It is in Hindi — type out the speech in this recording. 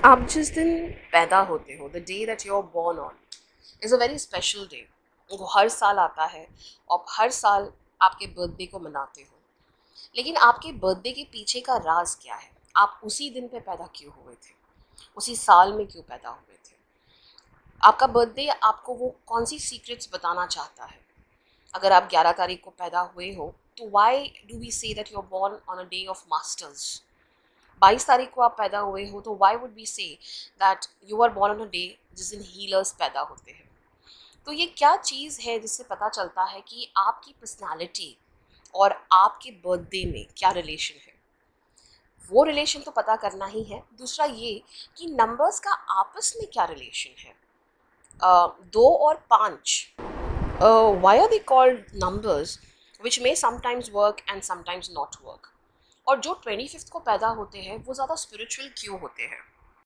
आप जिस दिन पैदा होते हो, the day that you are born on is a very special day. वो हर साल आता है और हर साल आपके बर्थडे को मनाते हो। लेकिन आपके बर्थडे के पीछे का राज क्या है? आप उसी दिन पे पैदा क्यों हुए थे? उसी साल में क्यों पैदा हुए थे? आपका बर्थडे आपको वो कौन सी सीक्रेट्स बताना चाहता है? अगर आप 11 तारीख को पैदा हुए हो तो why do we say that you are born on a day of masters? 22 तारीख को आप पैदा हुए हो तो why would be say that you are born on a day जिस दिन हीलर्स पैदा होते हैं? तो ये क्या चीज़ है जिससे पता चलता है कि आपकी पर्सनालिटी और आपके बर्थडे में क्या रिलेशन है? वो रिलेशन तो पता करना ही है। दूसरा ये कि नंबर्स का आपस में क्या रिलेशन है? 2 और 5, why are they called numbers which may sometimes work and sometimes not work? और जो 25th को पैदा होते हैं वो ज़्यादा स्पिरिचुअल क्यों होते हैं?